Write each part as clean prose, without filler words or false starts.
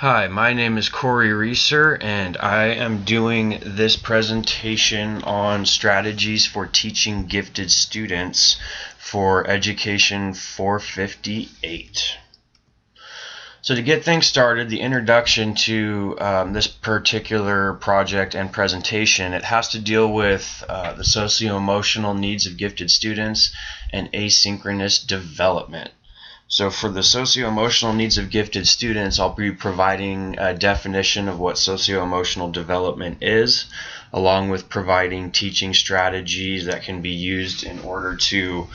Hi, my name is Corey Reeser, and I am doing this presentation on strategies for teaching gifted students for Education 458. So to get things started, the introduction to this particular project and presentation, it has to deal with the socio-emotional needs of gifted students and asynchronous development. So for the socio-emotional needs of gifted students, I'll be providing a definition of what socio-emotional development is, along with providing teaching strategies that can be used in order to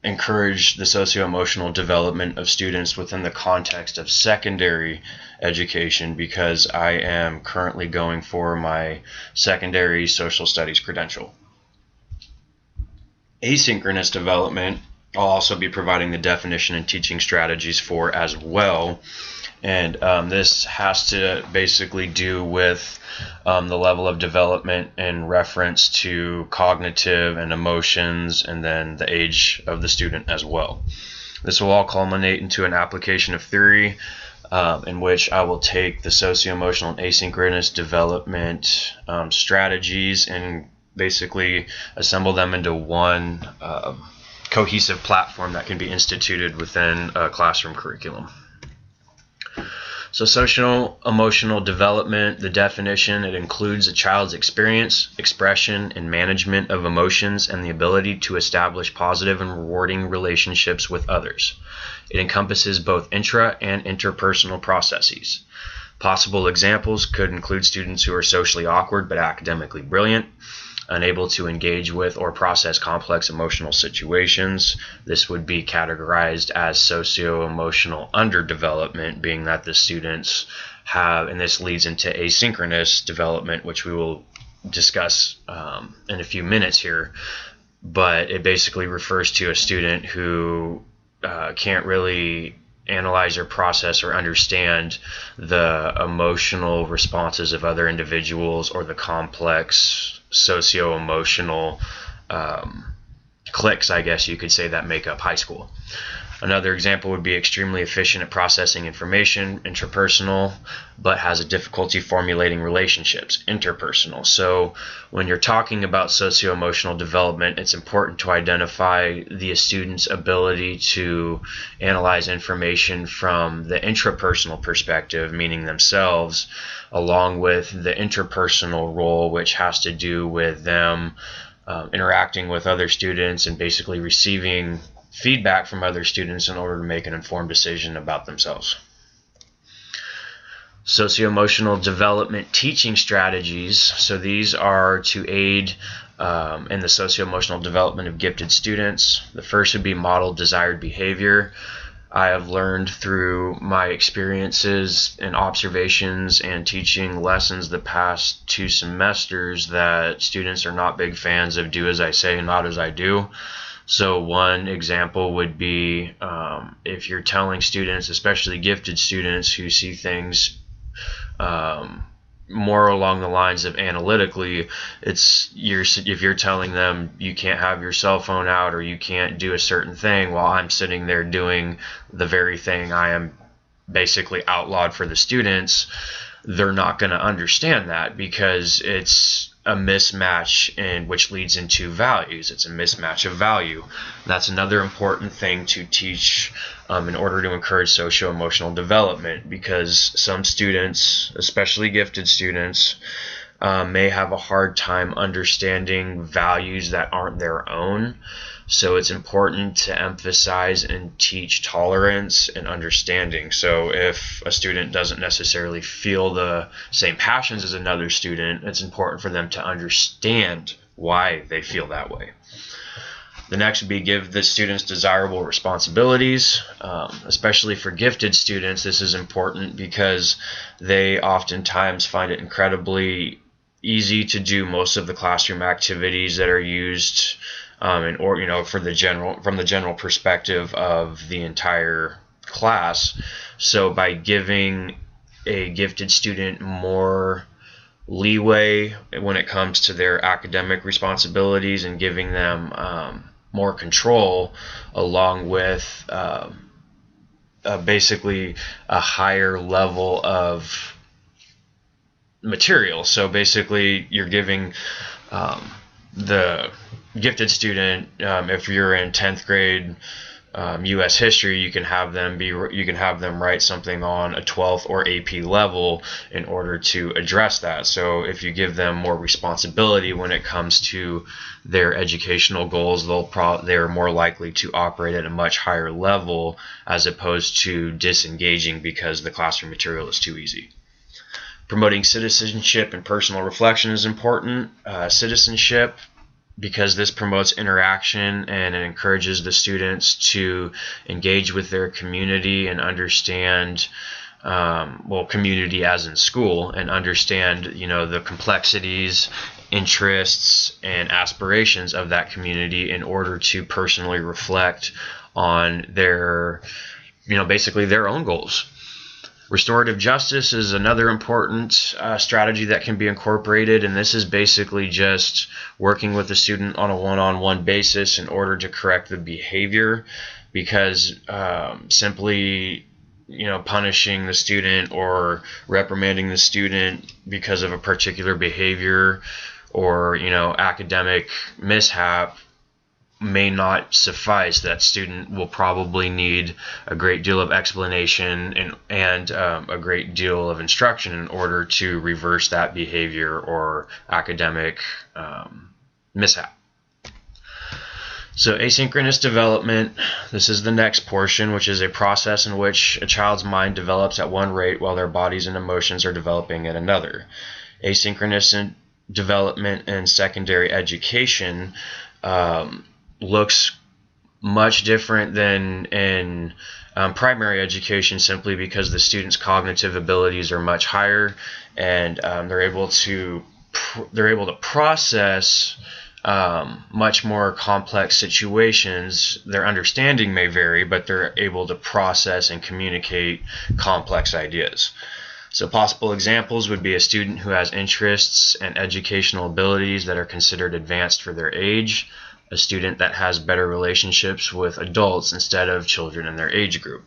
encourage the socio-emotional development of students within the context of secondary education, because I am currently going for my secondary social studies credential. Asynchronous development I'll also be providing the definition and teaching strategies for as well. And this has to basically do with the level of development in reference to cognitive and emotions, and then the age of the student as well. This will all culminate into an application of theory in which I will take the socio-emotional and asynchronous development strategies and basically assemble them into one cohesive platform that can be instituted within a classroom curriculum. So social-emotional development, the definition, it includes a child's experience, expression, and management of emotions and the ability to establish positive and rewarding relationships with others. It encompasses both intra and interpersonal processes. Possible examples could include students who are socially awkward but academically brilliant, unable to engage with or process complex emotional situations. This would be categorized as socio-emotional underdevelopment, being that the students have, and this leads into asynchronous development, which we will discuss in a few minutes here. But it basically refers to a student who can't really analyze or process or understand the emotional responses of other individuals or the complex socio-emotional cliques, I guess you could say, that make up high school. Another example would be extremely efficient at processing information, intrapersonal, but has a difficulty formulating relationships, interpersonal. So when you're talking about socio-emotional development, it's important to identify the student's ability to analyze information from the intrapersonal perspective, meaning themselves, along with the interpersonal role, which has to do with them interacting with other students and basically receiving feedback from other students in order to make an informed decision about themselves. Socio-emotional development teaching strategies. So these are to aid in the socio-emotional development of gifted students. The first would be model desired behavior. I have learned through my experiences and observations and teaching lessons the past 2 semesters that students are not big fans of do as I say and not as I do. So one example would be if you're telling students, especially gifted students who see things more along the lines of analytically, if you're telling them you can't have your cell phone out or you can't do a certain thing while I'm sitting there doing the very thing I am basically outlawed for the students, they're not going to understand that, because it's a mismatch, in which leads into values. It's a mismatch of value. That's another important thing to teach in order to encourage socio-emotional development, because some students, especially gifted students, may have a hard time understanding values that aren't their own. So it's important to emphasize and teach tolerance and understanding. So if a student doesn't necessarily feel the same passions as another student, it's important for them to understand why they feel that way. The next would be give the students desirable responsibilities. Especially for gifted students, this is important because they oftentimes find it incredibly easy to do most of the classroom activities that are used from the general perspective of the entire class. So by giving a gifted student more leeway when it comes to their academic responsibilities and giving them more control, along with basically a higher level of material. So basically, you're giving the gifted student, if you're in 10th grade U.S. history, you can have them write something on a 12th or AP level in order to address that. So if you give them more responsibility when it comes to their educational goals, they're more likely to operate at a much higher level as opposed to disengaging because the classroom material is too easy. Promoting citizenship and personal reflection is important. Citizenship, because this promotes interaction and it encourages the students to engage with their community and understand, community as in school, and understand, the complexities, interests, and aspirations of that community in order to personally reflect on their, basically their own goals. Restorative justice is another important strategy that can be incorporated, and this is basically just working with the student on a one-on-one basis in order to correct the behavior, because simply punishing the student or reprimanding the student because of a particular behavior or academic mishap may not suffice. That student will probably need a great deal of explanation and a great deal of instruction in order to reverse that behavior or academic mishap. So asynchronous development, this is the next portion, which is a process in which a child's mind develops at one rate while their bodies and emotions are developing at another. Asynchronous development in secondary education looks much different than in primary education, simply because the students' cognitive abilities are much higher, and they're able to process much more complex situations. Their understanding may vary, but they're able to process and communicate complex ideas. So possible examples would be a student who has interests and educational abilities that are considered advanced for their age, a student that has better relationships with adults instead of children in their age group.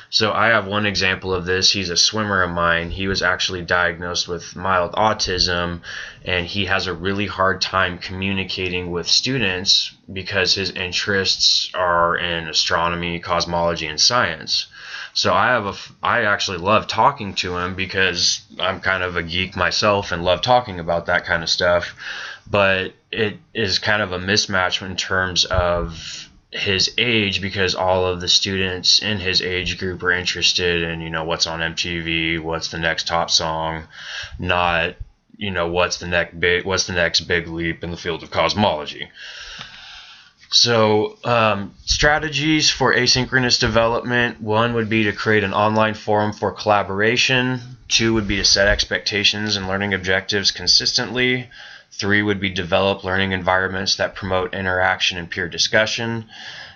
So I have one example of this. He's a swimmer of mine. He was actually diagnosed with mild autism, and he has a really hard time communicating with students because his interests are in astronomy, cosmology, and science. So I actually love talking to him because I'm kind of a geek myself and love talking about that kind of stuff. But it is kind of a mismatch in terms of his age, because all of the students in his age group are interested in, what's on MTV, what's the next top song, not, what's the next big leap in the field of cosmology. So strategies for asynchronous development: 1 would be to create an online forum for collaboration. 2 would be to set expectations and learning objectives consistently. 3 would be develop learning environments that promote interaction and peer discussion.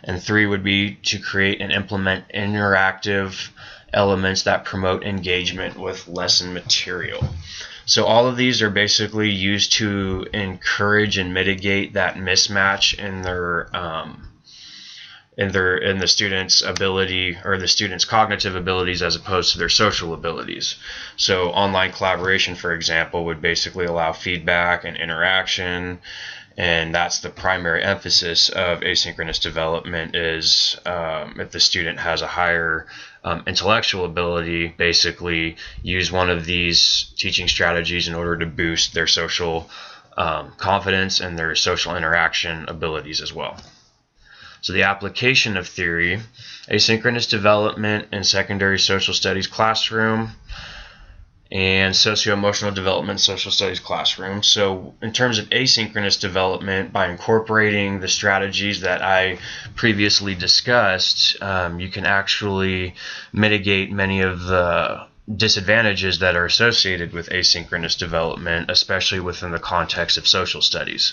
And 3 would be to create and implement interactive elements that promote engagement with lesson material. So all of these are basically used to encourage and mitigate that mismatch in the student's ability, or the student's cognitive abilities, as opposed to their social abilities. So online collaboration, for example, would basically allow feedback and interaction, and that's the primary emphasis of asynchronous development, is if the student has a higher intellectual ability, basically use one of these teaching strategies in order to boost their social confidence and their social interaction abilities as well. So the application of theory: asynchronous development in secondary social studies classroom and socio-emotional development social studies classroom. So in terms of asynchronous development, by incorporating the strategies that I previously discussed, you can actually mitigate many of the disadvantages that are associated with asynchronous development, especially within the context of social studies.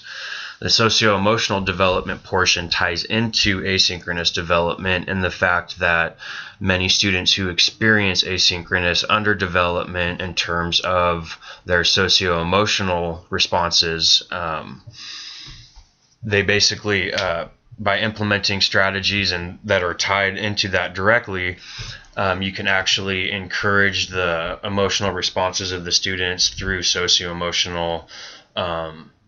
The socio-emotional development portion ties into asynchronous development in the fact that many students who experience asynchronous underdevelopment in terms of their socio-emotional responses, they basically by implementing strategies and that are tied into that directly, you can actually encourage the emotional responses of the students through socio-emotional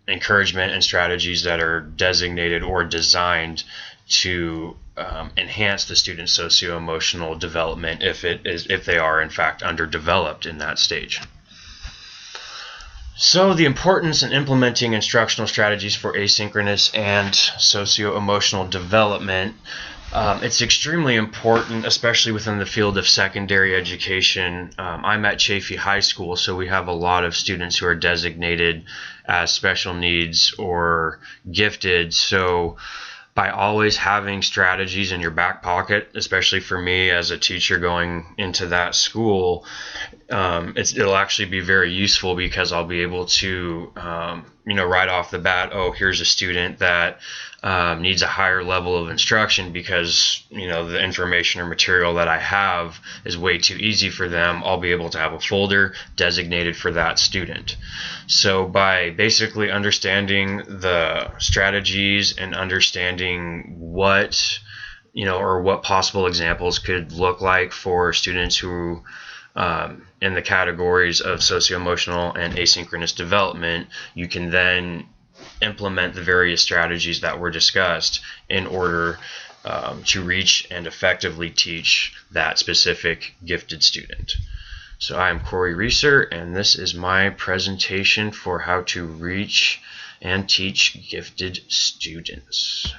encouragement and strategies that are designated or designed to enhance the student's socio-emotional development if they are in fact underdeveloped in that stage. So the importance in implementing instructional strategies for asynchronous and socio-emotional development. It's extremely important, especially within the field of secondary education. I'm at Chaffee High School, so we have a lot of students who are designated as special needs or gifted. So by always having strategies in your back pocket, especially for me as a teacher going into that school, it'll actually be very useful, because I'll be able to, right off the bat, oh, here's a student that needs a higher level of instruction because, the information or material that I have is way too easy for them. I'll be able to have a folder designated for that student. So by basically understanding the strategies and understanding what, or what possible examples could look like for students who in the categories of socio-emotional and asynchronous development, you can then implement the various strategies that were discussed in order to reach and effectively teach that specific gifted student. So I am Corey Reeser, and this is my presentation for how to reach and teach gifted students.